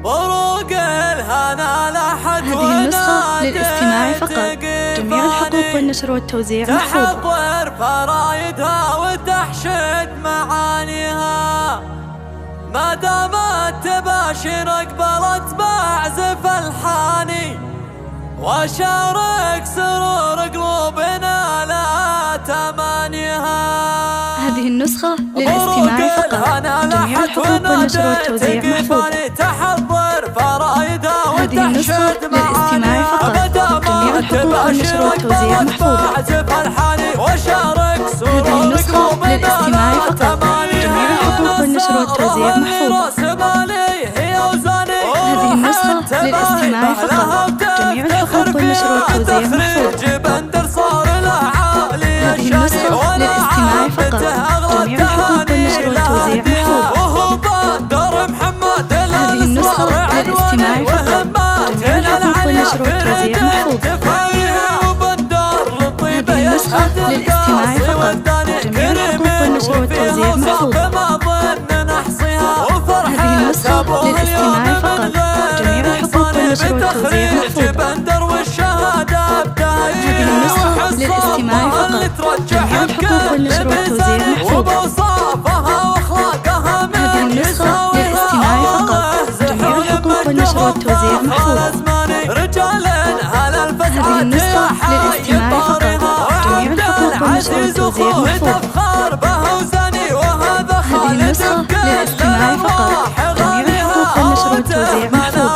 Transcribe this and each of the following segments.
بروق الهنا لحت هذه النسخة للاستماع فقط. جميع الحقوق والنشر والتوزيع محفوظة. تحضر فرايدها وتحشد معانيها، ما دامت تباشر اقبلت بعزف الحاني، وشارك سرور قلوبنا لا تمانيها. هذه النسخة للاستماع فقط. جميع الحقوق والنشر والتوزيع محفوظة. تحضر فرايدها هذه النسخة للاستماع فقط. جميع الحقوق والنشر والتوزيع محفوظة. هذه النسخة للاستماع فقط. جميع الحقوق والنشر والتوزيع محفوظة. هذه النسخة للاستماع فقط. جميع الحقوق والنشر والتوزيع محفوظة. هذه النسخة للاستماع فقط. جميع الحقوق والنشر والتوزيع محفوظة. هذه النسخة للاستماع فقط. جميع الحقوق والنشر والتوزيع محفوظة. هذه النسخة للاستماع فقط. جميع الحقوق والنشر والتوزيع محفوظة. هذه النسخة للاستماع فقط. جميع الحقوق والنشر والتوزيع محفوظة. هذه النسخة للاستماع فقط. جميع الحقوق والنشر والتوزيع محفوظة. هذه النسخة للاستماع فقط. جميع الحقوق والنشر والتوزيع محفوظة. هذه النسخة للاستماع فقط. جميع الحقوق والنشر والتوزيع محفوظة. هذه النسخة للاستماع فقط. جميع الحقوق والنشر والتوزيع محفوظة.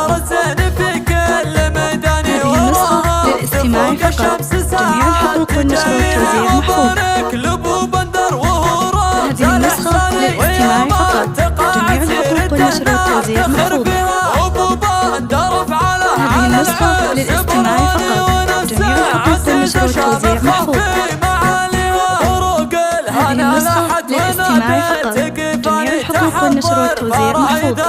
هذه النسخة للاستماع فقط. جميع الحقوق والنشر والتوزيع محفوظة. هذه النسخة للاستماع فقط. جميع الحقوق والنشر والتوزيع محفوظة. هذه النسخة للاستماع فقط. جميع الحقوق والنشر والتوزيع محفوظة. هذه النسخة للاستماع فقط. جميع الحقوق والنشر والتوزيع محفوظة.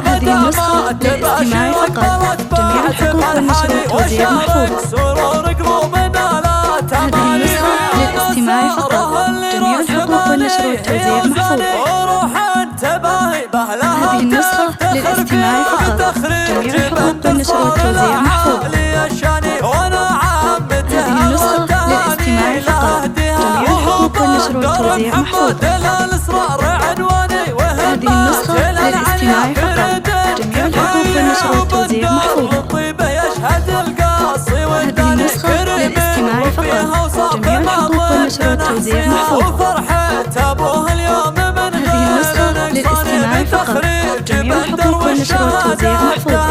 هذه النسخة للاستماع فقط. جميع الحقوق والنشر والتوزيع محفوظة. هذه النسخة للاستماع فقط. جميع الحقوق والنشر والتوزيع محفوظة. هذه النسخة للاستماع فقط. جميع الحقوق والنشر والتوزيع محفوظة. هذه النسخة للاستماع فقط. جميع الحقوق والنشر والتوزيع محفوظة. هذه النسخة للاستماع فقط. جميع الحقوق والنشر والتوزيع محفوظة. هذه النسخة للاستماع فقط. جميع الحقوق والنشر والتوزيع محفوظة. هذه النسخة للاستماع فقط. جميع الحقوق والنشر والتوزيع محفوظة.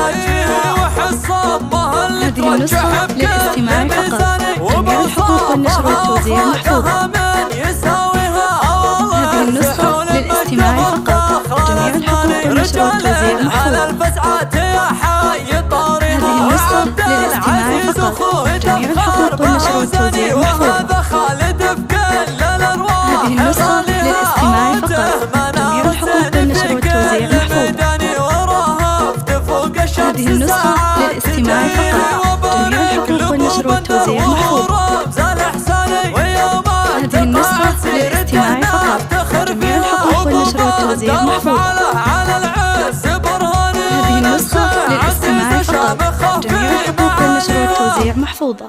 هذه النسخة للاستماع فقط. جميع الحقوق والنشر والتوزيع محفوظة. هذه النسخة للاستماع فقط. جميع الحقوق والنشر والتوزيع محفوظة. هذه النسخة للاستماع فقط. جميع الحقوق والنشر والتوزيع محفوظة. هذه النسخة للاستماع فقط. جميع الحقوق والنشر والتوزيع محفوظة. هذه النسخة للاستماع فقط. جميع الحقوق والنشر والتوزيع محفوظة. هذه النسخة للاستماع فقط. جميع الحقوق والنشر والتوزيع محفوظة. هذه النسخة للاستماع فقط. جميع الحقوق والنشر والتوزيع محفوظة.